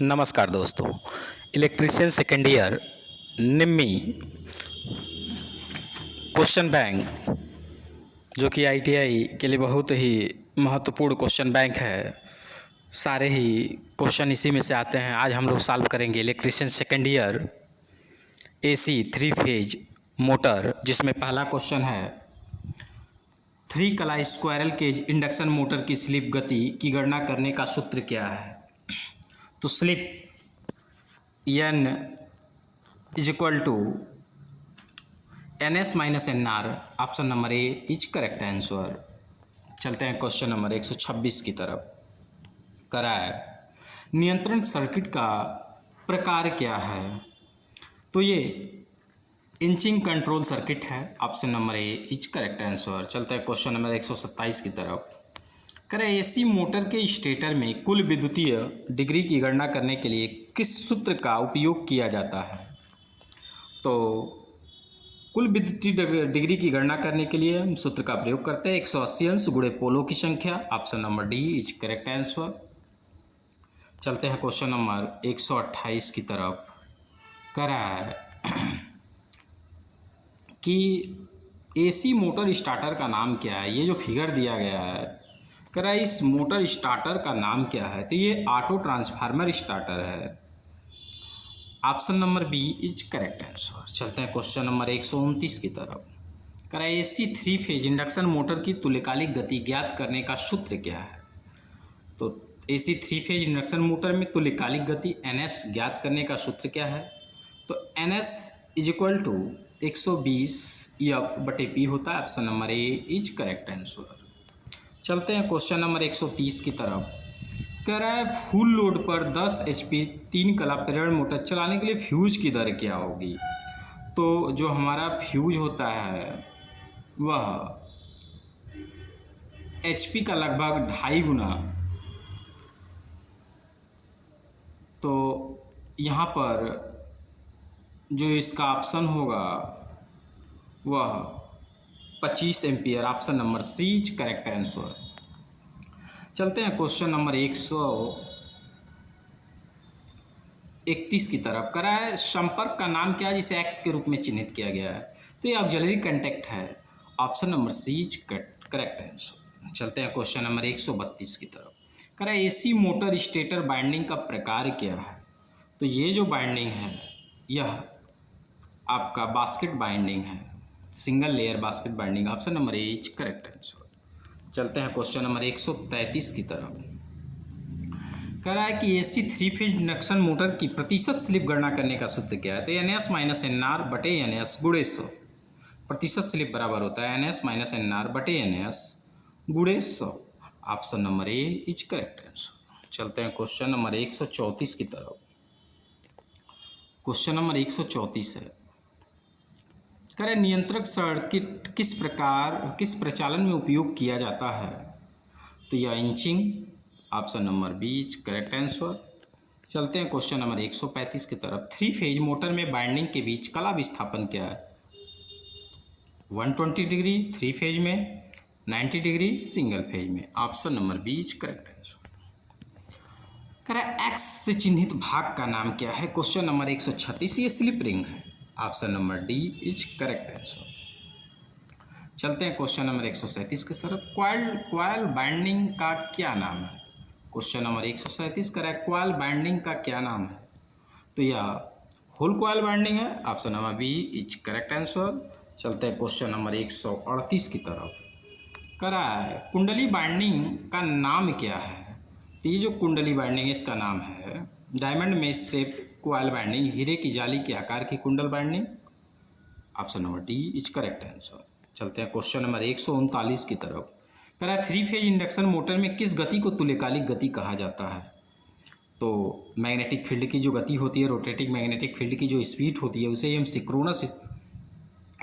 नमस्कार दोस्तों। Electrician second year निम्मी question bank जो कि आईटीआई के लिए बहुत ही महत्वपूर्ण क्वेश्चन बैंक है। सारे ही क्वेश्चन इसी में से आते हैं। आज हम लोग सॉल्व करेंगे electrician second year AC 3 phase motor, जिसमें पहला क्वेश्चन है 3 कला स्क्वायरल केज इंडक्शन मोटर की स्लिप गति की गणना करने का सूत्र क्या है। तो slip N is equal to NS minus NR, option number A is correct answer. चलते हैं क्वेश्चन नंबर 126 की तरफ। करा है नियंत्रण सर्किट का प्रकार क्या है। तो ये इंचिंग कंट्रोल सर्किट है, option number A is correct answer. चलते हैं क्वेश्चन नंबर 127 की तरफ। करें एसी मोटर के स्टेटर में कुल विद्युतीय डिग्री की गणना करने के लिए किस सूत्र का उपयोग किया जाता है। तो कुल विद्युतीय डिग्री की गणना करने के लिए हम सूत्र का प्रयोग करते हैं 180 अंश गुणे पोलों की संख्या, option number D is correct answer. चलते हैं क्वेश्चन नंबर 128 की तरफ। करा है कि एसी मोटर स्टार्टर का नाम क्या है। ये जो फिगर दिया गया है, करा इस मोटर स्टार्टर का नाम क्या है। तो ये ऑटो ट्रांसफार्मर स्टार्टर है, option number B is correct answer. चलते हैं क्वेश्चन नंबर 129 की तरफ। करा एसी 3 फेज इंडक्शन मोटर की तुल्यकालिक गति ज्ञात करने का सूत्र क्या है। तो एसी 3 फेज इंडक्शन मोटर में तुल्यकालिक गति NS ज्ञात करने का सूत्र क्या है। तो NS is equal to 120 F/P होता है, option number A is correct answer. चलते हैं क्वेश्चन नंबर 130 की तरफ। कह रहा है फुल लोड पर 10 HP 3 कला प्रेरण मोटर चलाने के लिए फ्यूज की दर क्या होगी। तो जो हमारा फ्यूज होता है वह HP का लगभग 2.5 गुना। तो यहाँ पर जो इसका ऑप्शन होगा वह 25 ampere, option number C is correct answer. चलते हैं क्वेश्चन नंबर 131 की तरफ। करा है संपर्क का नाम क्या है जिसे एक्स के रूप में चिन्हित किया गया है। तो ये ऑक्सिलरी कांटेक्ट है, option number C is correct answer. चलते हैं क्वेश्चन नंबर 132 की तरफ। करा एसी मोटर स्टेटर बाइंडिंग का प्रकार क्या है। तो ये जो बाइंडिंग है यह आपका बास्केट बाइंडिंग है, single layer basket binding, option number A is correct answer. चलते हैं क्वेश्चन नंबर 133 की तरफ। कह रहा है कि एसी 3 फेज इंडक्शन मोटर की प्रतिशत स्लिप गणना करने का सूत्र क्या है। तो NS माइनस NR बटे NS गुणे 100। प्रतिशत स्लिप बराबर होता है NS माइनस NR बटे NS गुणे 100, option number A is correct answer. चलते हैं क्वेश्चन नंबर 134 की तरफ। क्वेश्चन नंबर 134 है, करें नियंत्रक सर्किट किस प्रचालन में उपयोग किया जाता है। तो यह inching, option number B is correct answer. चलते हैं क्वेश्चन नंबर 135 की तरफ। 3 फेज मोटर में बाइंडिंग के बीच कला विस्थापन क्या है। 120 डिग्री 3 फेज में, 90 डिग्री सिंगल फेज में, option number B is correct answer. करें एक्स से चिन्हित भाग का नाम क्या है। क्वेश्चन नंबर 136, ये स्लिप रिंग है, option number D is correct answer. चलते हैं क्वेश्चन नंबर 137 के सर। क्वाइल बाइंडिंग का क्या नाम है। क्वेश्चन नंबर 137 करें क्वाइल बाइंडिंग का क्या नाम है। तो यह होल क्वाइल बाइंडिंग है, option number B is correct answer. चलते हैं क्वेश्चन नंबर 138 की तरफ। करा है कुंडली बाइंडिंग का नाम क्या है। तो ये जो कुंडली बाइंडिंग है इसका नाम है डायमंड में शेप क्वाइल बाइंडिंग, हीरे की जाली के आकार की कुंडल binding, option number D is correct answer. चलते हैं क्वेश्चन नंबर 139 की तरफ। करा 3 फेज इंडक्शन मोटर में किस गति को तुल्यकालिक गति कहा जाता है। तो मैग्नेटिक फील्ड की जो गति होती है, रोटेटिंग मैग्नेटिक फील्ड की जो स्पीड होती है उसे हम सिंक्रोनस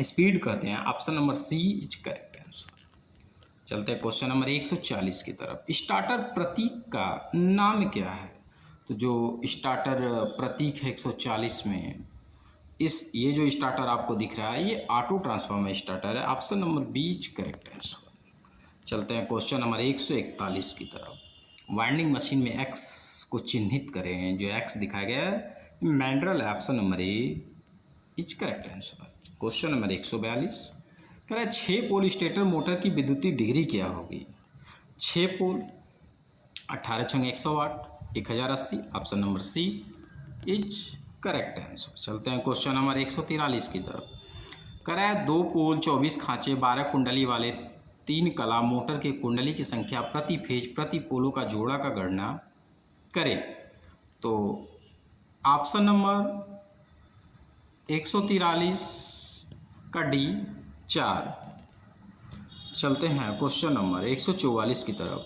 स्पीड कहते हैं, option number C is correct answer. चलते हैं क्वेश्चन नंबर 140 की तरफ। स्टार्टर प्रतीक का नाम क्या है। तो जो स्टार्टर प्रतीक है 140 में, ये जो स्टार्टर आपको दिख रहा है ये ऑटो ट्रांसफार्मर स्टार्टर है, option number B is correct answer. चलते हैं क्वेश्चन नंबर 141 की तरफ। वाइंडिंग मशीन में एक्स को चिन्हित करें। जो एक्स दिखाया गया है मैंड्रल है। Option number A is correct answer. Question number 142 कह रहा है 6 पोल स्टेटर मोटर की विद्युतीय डिग्री क्या होगी। 6 pole 18 × 108 1080। Option number C is correct answer. चलते हैं क्वेश्चन नंबर 143 की तरफ। कह रहा है 2 पोल 24 खांचे 12 कुंडली वाले 3 कला मोटर के कुंडली की संख्या प्रति फेज प्रति पोलों का जोड़ा का गणना करें। तो ऑप्शन नंबर 143 का डी 4। चलते हैं क्वेश्चन नंबर 144 की तरफ।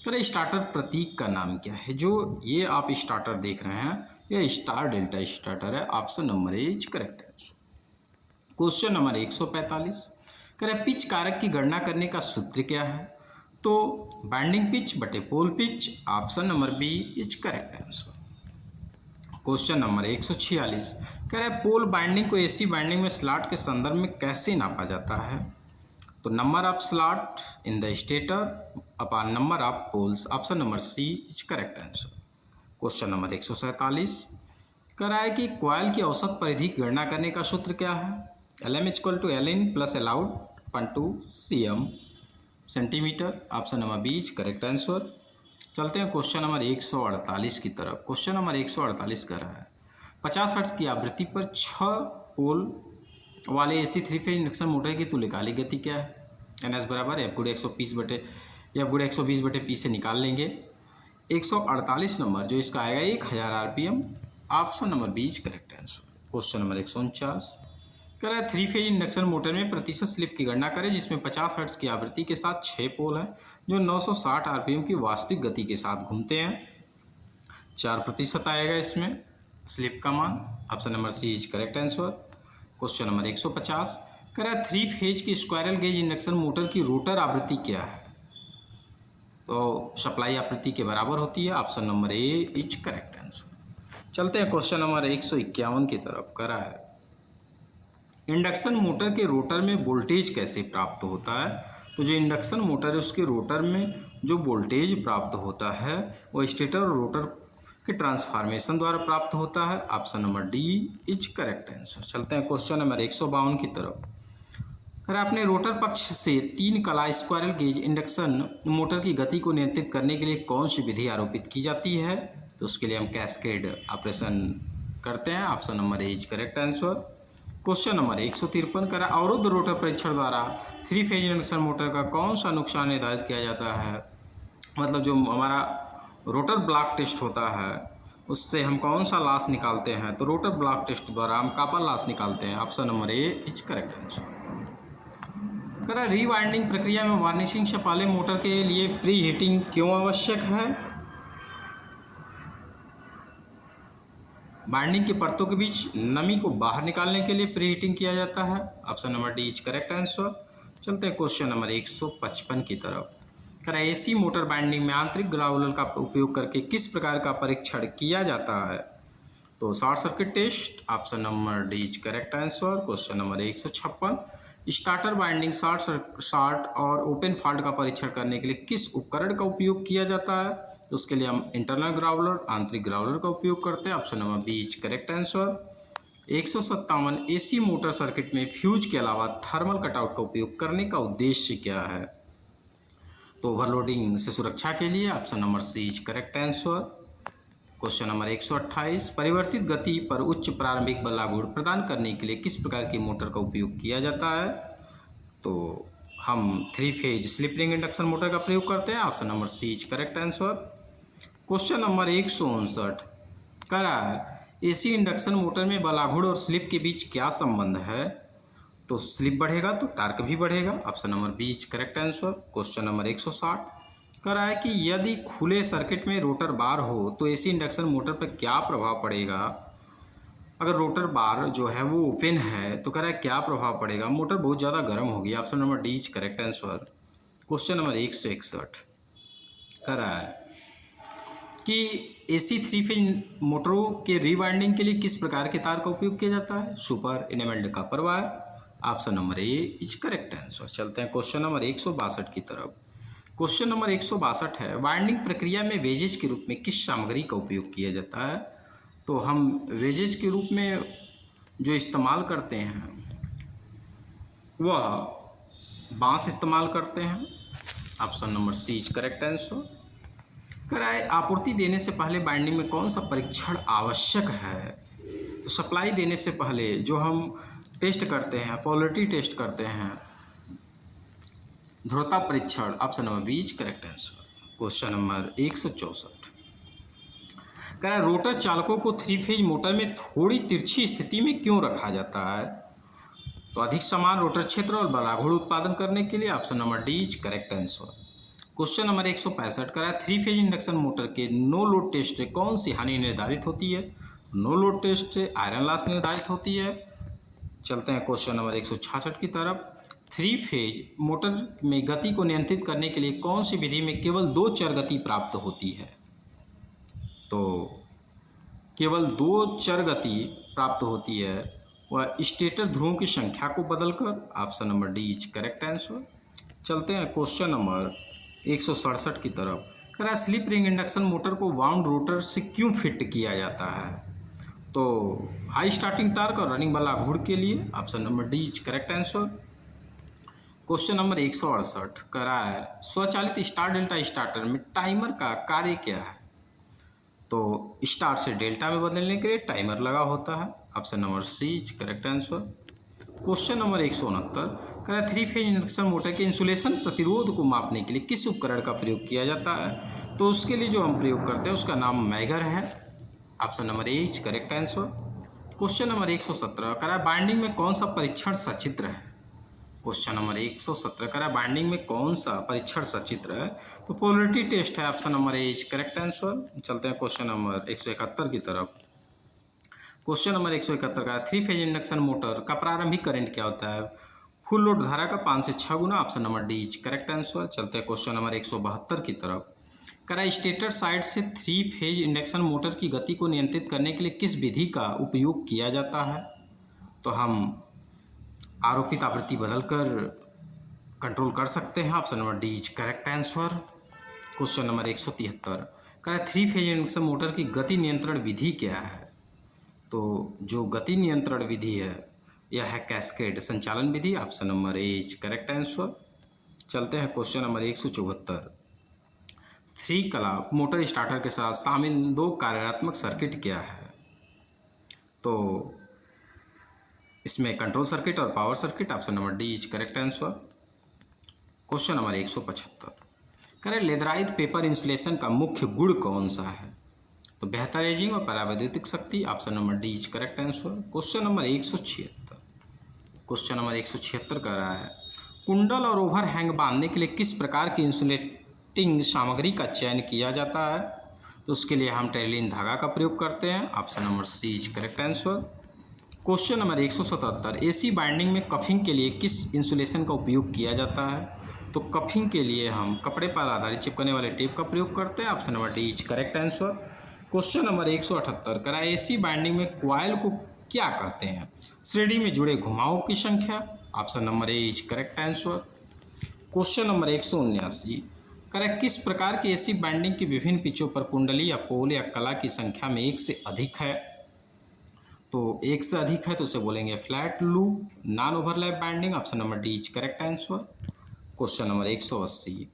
कह स्टार्टर प्रतीक का नाम क्या है। जो ये आप स्टार्टर देख रहे हैं यह स्टार डेल्टा स्टार्टर है। Option number A is correct answer. Question number 145 कह रहे पिच कारक की गणना करने का सूत्र क्या है। तो बाइंडिंग पिच बटे pole pitch. Option number B is correct answer. Question number 146 कह रहा है पोल बाइंडिंग को एसी बाइंडिंग में स्लॉट के संदर्भ में कैसे नापा जाता है। तो number of slot in the stator upon number of poles. Option number C is correct answer. Question number 147 कह रहा है कि कॉइल की औसत परिधि की गणना करने का सूत्र क्या है। LM = LN + allowed upon 2 cm centimetre. Option number B is correct answer. चलते हैं क्वेश्चन नंबर 148 की तरफ। क्वेश्चन नंबर 148 कर रहा है 50 हर्ट्ज की आवृत्ति पर 6 पोल वाले AC 3 फेज इंडक्शन मोटर की तुल्यकालिक गति क्या है। NS बराबर F/120/P से निकाल लेंगे। 148 नंबर जो इसका आएगा 1000 RPM। Option number B is correct answer. Question number 149 कह रहा है 3 फेज इंडक्शन मोटर में प्रतिशत स्लिप की गणना करें जिसमें 50 हर्ट्ज की आवृत्ति के साथ 6 पोल हैं जो 960 RPM की वास्तविक गति के साथ घूमते हैं। 4% आएगा इसमें स्लिप का मान। Option number C is correct answer. Question number 150 कह रहा है 3 फेज की स्क्वायरल गेज इंडक्शन मोटर की रोटर आवृत्ति क्या है। तो सप्लाई आवृत्ति के बराबर होती है। Option number A is correct answer. चलते हैं क्वेश्चन नंबर 151 की तरफ। कह रहा है इंडक्शन मोटर के रोटर में वोल्टेज कैसे प्राप्त होता है। तो जो इंडक्शन मोटर है उसके रोटर में जो वोल्टेज प्राप्त होता है वो स्टेटर और रोटर के ट्रांसफॉर्मेशन द्वारा प्राप्त होता है। Option number D is correct answer. चलते हैं क्वेश्चन नंबर 152 की तरफ। अगर अपने रोटर पक्ष से 3 कला स्क्वायरल गेज इंडक्शन मोटर की गति को नियंत्रित करने के लिए कौन सी विधि आरोपित की जाती है। तो उसके लिए हम कैस्केड ऑपरेशन करते हैं। Option number A is correct answer. Question number 153 करा अवरुद्ध रोटर परीक्षण द्वारा 3 फेज इंडक्शन मोटर का कौन सा नुकसान निर्धारित किया जाता है। मतलब जो हमारा रोटर ब्लॉक टेस्ट होता है उससे हम कौन सा लॉस निकालते हैं। तो रोटर ब्लॉक टेस्ट द्वारा हम कॉपर लॉस निकालते हैं। Option number A is correct answer. करा रीवाइंडिंग प्रक्रिया में वार्निशिंग से पहले मोटर के लिए प्री हीटिंग क्यों आवश्यक है। बाइंडिंग की परतों के बीच नमी को बाहर निकालने के लिए प्री हीटिंग किया जाता है। Option number D is correct answer. चलते हैं क्वेश्चन नंबर 155 की तरफ। करा एसी मोटर बाइंडिंग में आंतरिक ग्राउलर का उपयोग करके किस प्रकार का परीक्षण किया जाता है। तो short circuit test. Option number D is correct answer. Question number 156 stator winding short और ओपन फॉल्ट का परीक्षण करने के लिए किस उपकरण का उपयोग किया जाता है। तो उसके लिए हम इंटरनल ग्राउलर आंतरिक ग्राउलर का उपयोग करते हैं। Option number B is correct answer. 157 AC motor circuit में फ्यूज के अलावा थर्मल कटआउट का उपयोग करने का उद्देश्य क्या है। तो ओवरलोडिंग से सुरक्षा के लिए। Option number C is correct answer. Question number 128 परिवर्तित गति पर उच्च प्रारंभिक बल लागू प्रदान करने के लिए किस प्रकार की मोटर का उपयोग किया जाता है। तो हम 3 phase slip ring induction motor का प्रयोग करते हैं। Option number C is correct answer. Question number 159 कह रहा है एसी इंडक्शन मोटर में बलाघुड़ और स्लिप के बीच क्या संबंध है। तो स्लिप बढ़ेगा तो टार्क भी बढ़ेगा। Option number B is correct answer. Question number 160 कह रहा है कि यदि खुले सर्किट में रोटर बार हो तो एसी इंडक्शन मोटर पर क्या प्रभाव पड़ेगा। अगर रोटर बार जो है वो ओपन है तो कह रहा है क्या प्रभाव पड़ेगा। मोटर बहुत ज़्यादा गर्म होगी। Option number D is correct answer. Question number 161 कह रहा है कि एसी 3 फेज मोटरों के रीवाइंडिंग के लिए किस प्रकार के तार का उपयोग किया जाता है। Super enamelled copper wire. Option number A is correct answer. चलते हैं क्वेश्चन नंबर 162 की तरफ। क्वेश्चन नंबर 162 है, वाइंडिंग प्रक्रिया में वेजेज के रूप में किस सामग्री का उपयोग किया जाता है? तो हम वेजेज के रूप में जो इस्तेमाल करते हैं वह बांस इस्तेमाल करते हैं। Option number C is correct answer. कराए आपूर्ति देने से पहले बाइंडिंग में कौन सा परीक्षण आवश्यक है? तो सप्लाई देने से पहले जो हम टेस्ट करते हैं, पोलरिटी टेस्ट करते हैं, ध्रुवता परीक्षण। Option number B is correct answer. Question number 164 कह रहा है रोटर चालकों को 3 फेज मोटर में थोड़ी तिरछी स्थिति में क्यों रखा जाता है? तो अधिक समान रोटर क्षेत्र और बड़ा घूर्ण उत्पादन करने के लिए। Option number D is correct answer. Question number 165 कह रहा है 3 फेज इंडक्शन मोटर के नो लोड टेस्ट से कौन सी हानि निर्धारित होती है? नो लोड टेस्ट से आयरन लॉस निर्धारित होती है। चलते हैं क्वेश्चन नंबर 166 की तरफ। 3 फेज मोटर में गति को नियंत्रित करने के लिए कौन सी विधि में केवल 2 चर गति प्राप्त होती है? तो केवल 2 चर गति प्राप्त होती है, वह स्टेटर ध्रुवों की संख्या को बदलकर। Option number D is correct answer. चलते हैं क्वेश्चन नंबर 167 की तरफ। कह रहा है स्लिप रिंग इंडक्शन मोटर को वाउंड रोटर से क्यों फिट किया जाता है? तो हाई स्टार्टिंग टार्क और रनिंग वाला घूर्ण के लिए। Option number D is correct answer. Question number 168 कह रहा है स्वचालित स्टार डेल्टा स्टार्टर में टाइमर का कार्य क्या है? तो स्टार से डेल्टा में बदलने के लिए टाइमर लगा होता है। Option number C is correct answer. Question number 169 कह रहा है 3 फेज इंडक्शन मोटर के इंसुलेशन प्रतिरोध को मापने के लिए किस उपकरण का प्रयोग किया जाता है? तो उसके लिए जो हम प्रयोग करते हैं उसका नाम मैगर है। Option number A is correct answer. Question number 117 कह रहा है बाइंडिंग में कौन सा परीक्षण सचित्र है? क्वेश्चन नंबर 117 कह रहा है बाइंडिंग में कौन सा परीक्षण सचित्र है? तो पोलरिटी टेस्ट है। Option number A is correct answer. चलते हैं क्वेश्चन नंबर 171 की तरफ। क्वेश्चन नंबर 171 का 3 फेज इंडक्शन मोटर का प्रारंभिक करंट क्या होता है? फुल लोड धारा का 5 से 6 गुना। Option number D is correct answer. चलते हैं क्वेश्चन नंबर 172 की तरफ। कह रहा है स्टेटर साइड से 3 फेज इंडक्शन मोटर की गति को नियंत्रित करने के लिए किस विधि का उपयोग किया जाता है? तो हम आरोपित आवृत्ति बदलकर कंट्रोल कर सकते हैं। Option number D is correct answer. Question number 173 कह रहा है 3 फेज इंडक्शन मोटर की गति नियंत्रण विधि क्या है? तो जो गति नियंत्रण विधि है यह है कैस्केड संचालन विधि। Option number A is correct answer. चलते हैं question number 174 3 clock motor starter के साथ शामिल 2 कार्यात्मक सर्किट क्या है? तो इसमें कंट्रोल सर्किट और power circuit. Option number D is correct answer. Question number 175 कह रहे लेदराइज पेपर इंसुलेशन का मुख्य गुण कौन सा है? तो बेहतर एजिंग और परावैद्युतिक शक्ति। Option number D is correct answer. Question number 176 कह रहा है कुंडल और ओवरहैंग बांधने के लिए किस प्रकार की इंसुलेटिंग सामग्री का चयन किया जाता है? तो उसके लिए हम टेरिलिन धागा का प्रयोग करते हैं। Option number C is correct answer. Question number 177 AC winding में कफिंग के लिए किस इंसुलेशन का उपयोग किया जाता है? तो कफिंग के लिए हम कपड़े पर आधारित चिपकने वाले टेप का प्रयोग करते हैं। Option number D is correct answer. Question number 178 करा एसी बाइंडिंग में कॉइल को क्या कहते हैं? श्रेणी में जुड़े घुमावों की संख्या। Option number A is correct answer. Question number 179 करा किस प्रकार की एसी बाइंडिंग की विभिन्न पिचों पर कुंडली या पोल या कला की संख्या में 1 से अधिक है? तो 1 से अधिक है तो उसे बोलेंगे flat loop non overlap binding. Option number D is correct answer. Question number 180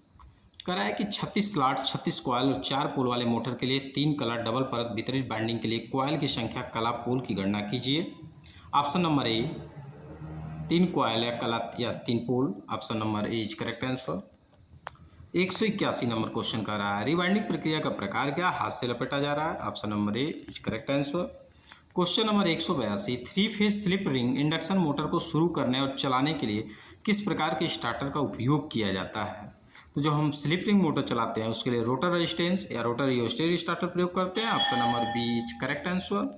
करा है कि 36 स्लॉट 36 कॉइल और 4 पोल वाले मोटर के लिए 3 कला डबल परत वितरित बाइंडिंग के लिए कॉइल की संख्या कला पोल की गणना कीजिए। ऑप्शन नंबर ए 3 कॉइल या कला या 3 pole. Option number A is correct answer. 181 number question कर रहा है रिवाइंडिंग प्रक्रिया का प्रकार क्या? हाथ से लपेटा जा रहा है। Option number A is correct answer. Question number 182 3 phase slip ring induction motor को शुरू करने और चलाने के लिए किस प्रकार के स्टार्टर का उपयोग किया जाता है? तो जो हम स्लिप रिंग मोटर चलाते हैं उसके लिए रोटर रेजिस्टेंस या रोटर रियोस्टेट स्टार्टर प्रयोग करते हैं। Option number B is correct answer.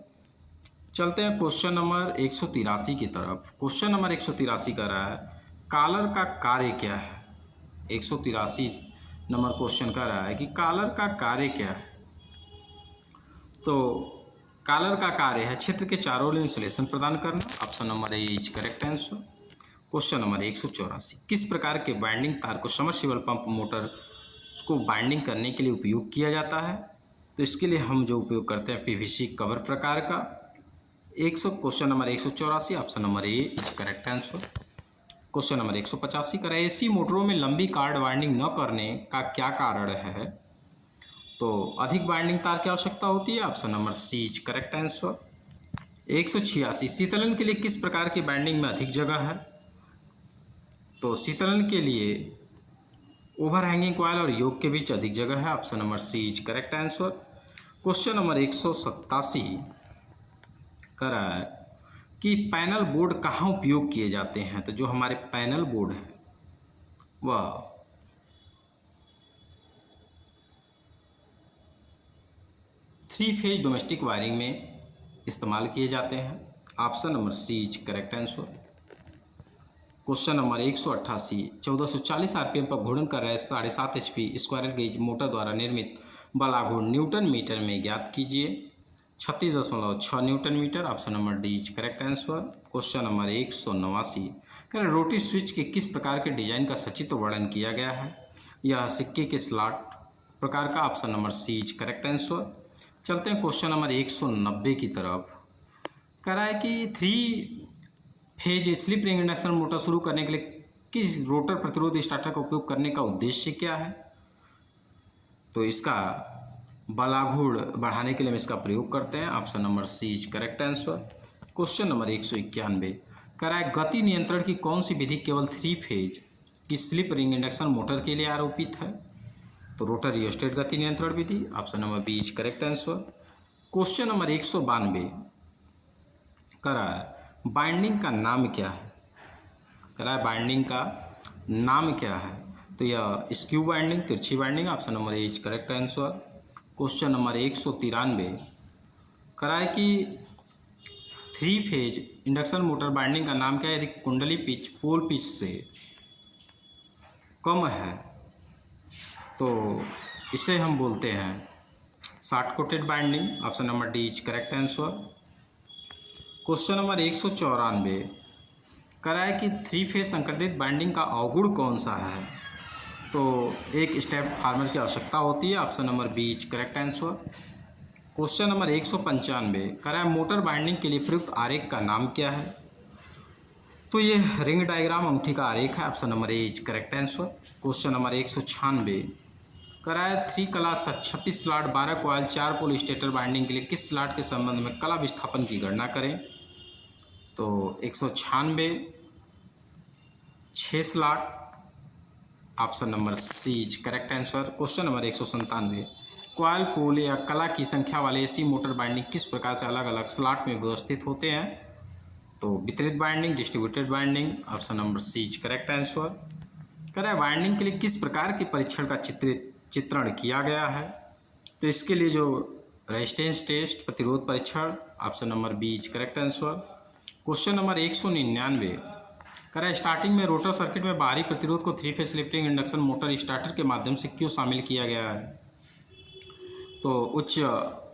चलते हैं क्वेश्चन नंबर 183 की तरफ। क्वेश्चन नंबर 183 कर रहा है कॉलर का कार्य क्या है? 183 नंबर क्वेश्चन कर रहा है कि कॉलर का कार्य क्या है? तो कॉलर का कार्य है क्षेत्र के चारों ओर इंसुलेशन प्रदान करना। Option number A is correct answer. Question number 184 किस प्रकार के वाइंडिंग तार को सबमर्सिबल पंप मोटर उसको बाइंडिंग करने के लिए उपयोग किया जाता है। तो इसके लिए हम जो उपयोग करते हैं पीवीसी कवर प्रकार का। Question number 184 option number A is correct answer. Question number 185 करें एसी मोटरों में लंबी कार्ड वाइंडिंग न करने का क्या कारण है? तो अधिक बाइंडिंग तार की आवश्यकता होती है। Option number C is correct answer. 186 शीतलन के लिए किस प्रकार की बाइंडिंग में अधिक जगह है? तो शीतलन के लिए ओवर हैंगिंग कॉइल और योक के बीच अधिक जगह है। Option number C is correct answer. Question number 187 करा है कि पैनल बोर्ड कहाँ उपयोग किए जाते हैं? तो जो हमारे पैनल बोर्ड है वह थ्री फेज डोमेस्टिक वायरिंग में इस्तेमाल किए जाते हैं। Option number C is correct answer. Question number 188 1440 RPM पर घूर्णन कर रहे 7.5 HP स्क्वायर गेज मोटर द्वारा निर्मित बल आघूर्ण न्यूटन मीटर में ज्ञात कीजिए। 36.6 newton metre. Option number D is correct answer. Question number 189 rotary switch के किस प्रकार के डिजाइन का सचित्र वर्णन किया गया है? यह सिक्के के स्लॉट प्रकार का। Option number C is correct answer. चलते हैं क्वेश्चन नंबर 190 की तरफ। कह रहा है कि 3 phase slip ring induction motor शुरू करने के लिए किस रोटर प्रतिरोध स्टार्टर का उपयोग करने का उद्देश्य क्या है? तो इसका बलाघूर्ण बढ़ाने के लिए हम इसका प्रयोग करते हैं। Option number C is correct answer. Question number 191 कह रहा है गति नियंत्रण की कौन सी विधि केवल 3 फेज की स्लिप रिंग इंडक्शन मोटर के लिए आरोपित है? तो रोटर रियोस्टेट गति नियंत्रण विधि। Option number B is correct answer. Question number 192 कह रहा है बाइंडिंग का नाम क्या है? कह रहा है बाइंडिंग का नाम क्या है? तो यह स्क्यू बाइंडिंग, तिरछी binding. Option number A is correct answer. Question number 193 कह रहा है कि 3 फेज इंडक्शन मोटर बाइंडिंग का नाम क्या है यदि कुंडली पिच पोल पिच से कम है? तो इसे हम बोलते हैं short coated binding. Option number D is correct answer. Question number 194 कह रहा है कि 3 फेज संकटित बाइंडिंग का अवगुण कौन सा है? तो एक स्टेप फार्मर की आवश्यकता होती है। Option number B is correct answer. Question number 195 कह रहा है मोटर बाइंडिंग के लिए प्रयुक्त आरेख का नाम क्या है? तो ये रिंग डायग्राम अंगूठी का आरेख है। Option number A is correct answer. Question number 196 कह रहा है 3 कला 36 स्लॉट 12 कॉइल 4 पोल स्टेटर बाइंडिंग के लिए किस स्लॉट के संबंध में कला विस्थापन की गणना करें? तो 196 6 slot. Option number C is correct answer. Question number 197 coil pole या कला की संख्या वाले एसी मोटर बाइंडिंग किस प्रकार से अलग अलग स्लॉट में व्यवस्थित होते हैं? तो वितरित winding, distributed winding. Option number C is correct answer. कह रहा है बाइंडिंग के लिए किस प्रकार के परीक्षण का चित्रण किया गया है? तो इसके लिए जो रेजिस्टेंस टेस्ट, प्रतिरोध परीक्षण। Option number B is correct answer. Question number 199 कह रहा है स्टार्टिंग में रोटर सर्किट में बाहरी प्रतिरोध को 3 phase slip ring induction motor starter के माध्यम से क्यों शामिल किया गया है? तो उच्च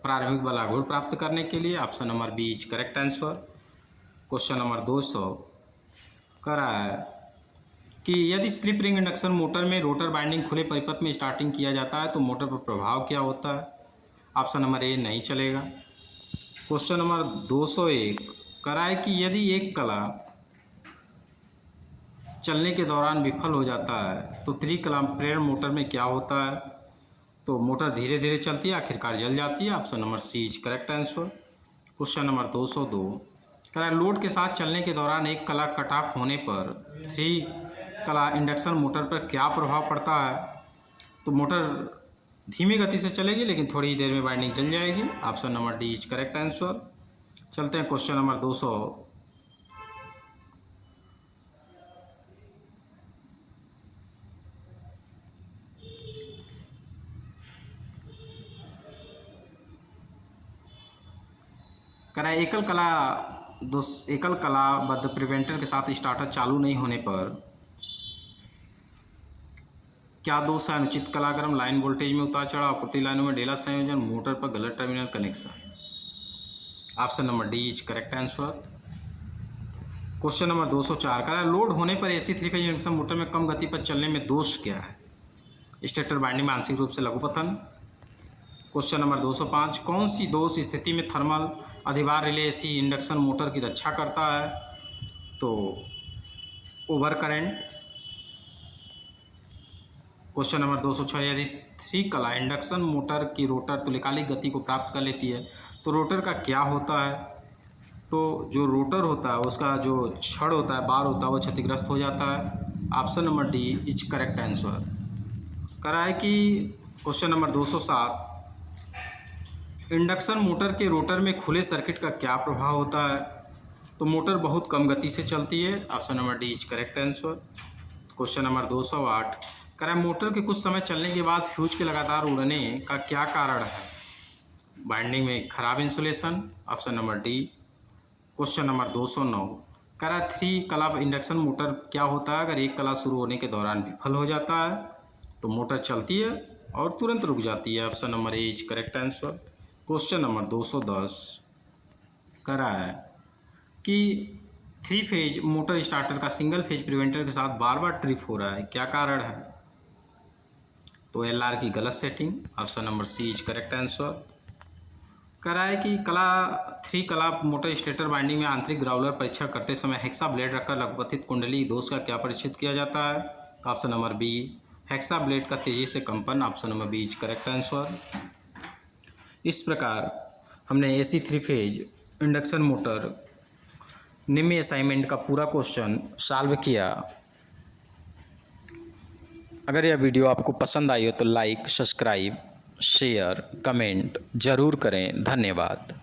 प्रारंभिक बल आघूर्ण प्राप्त करने के लिए। Option number B is correct answer. Question number 200 कह रहा है कि यदि स्लिप रिंग इंडक्शन मोटर में रोटर बाइंडिंग खुले परिपथ में स्टार्टिंग किया जाता है तो मोटर पर प्रभाव क्या होता है? ऑप्शन नंबर ए नहीं चलेगा। क्वेश्चन नंबर 201 कह रहा है कि यदि एक कला चलने के दौरान विफल हो जाता है तो त्रिकला प्रेरण मोटर में क्या होता है? तो मोटर धीरे धीरे चलती है, आखिरकार जल जाती है। Option number C is correct answer. Question number 202 कह रहा है लोड के साथ चलने के दौरान एक कला कट ऑफ होने पर 3 कला इंडक्शन मोटर पर क्या प्रभाव पड़ता है? तो मोटर धीमी गति से चलेगी लेकिन थोड़ी ही देर में बाइंडिंग जल जाएगी। Option number D is correct answer. चलते हैं क्वेश्चन नंबर 200 कह रहा है एकल कलाबद्ध प्रिवेंटर के साथ स्टार्टर चालू नहीं होने पर क्या दोष है? अनुचित कलाक्रम, लाइन वोल्टेज में उतार चढ़ाव, प्रति लाइनों में ढेला संयोजन, मोटर पर गलत terminal connection. Option number D is correct answer. Question number 204 कह रहा है लोड होने पर एसी 3 फेज इंडक्शन मोटर में कम गति पर चलने में दोष क्या है? स्टेटर वाइंडिंग में आंशिक रूप से लघुपतन। क्वेश्चन नंबर 205, कौन सी दोष स्थिति में थर्मल अधिभार रिले एसी इंडक्शन मोटर की रक्षा करता है? तो ओवर करंट। क्वेश्चन नंबर 206, यदि 3 कला इंडक्शन मोटर की रोटर तुल्यकालिक गति को प्राप्त कर लेती है तो रोटर का क्या होता है? तो जो रोटर होता है उसका जो छड़ होता है, बार होता है, वो क्षतिग्रस्त हो जाता है। Option number D is correct answer. करा है कि क्वेश्चन नंबर 207, इंडक्शन मोटर के रोटर में खुले सर्किट का क्या प्रभाव होता है? तो मोटर बहुत कम गति से चलती है। Option number D is correct answer. Question number 208, करा मोटर के कुछ समय चलने के बाद फ्यूज के लगातार उड़ने का क्या कारण है? वाइंडिंग में खराब insulation. Option number D. Question number 209, करा 3 कला इंडक्शन मोटर क्या होता है अगर एक कला शुरू होने के दौरान विफल हो जाता है? तो मोटर चलती है और तुरंत रुक जाती है। Option number A is correct answer. Question number 210, करा है कि 3 फेज मोटर स्टार्टर का सिंगल फेज प्रिवेंटर के साथ बार बार ट्रिप हो रहा है, क्या कारण है? तो एलआर की गलत setting. Option number C is correct answer. करा है कि 3 कला मोटर स्टेटर वाइंडिंग में आंतरिक ग्राउलर परीक्षण करते समय हेक्सा ब्लेड रखकर लघुपतित कुंडली दोष का क्या परीक्षित किया जाता है? Option number B, hacksaw blade का तेजी से कंपन। Option number B is correct answer. इस प्रकार हमने एसी 3 फेज इंडक्शन मोटर निम्न असाइनमेंट का पूरा क्वेश्चन सॉल्व किया। अगर यह वीडियो आपको पसंद आई हो तो लाइक, सब्सक्राइब, शेयर, कमेंट ज़रूर करें। धन्यवाद।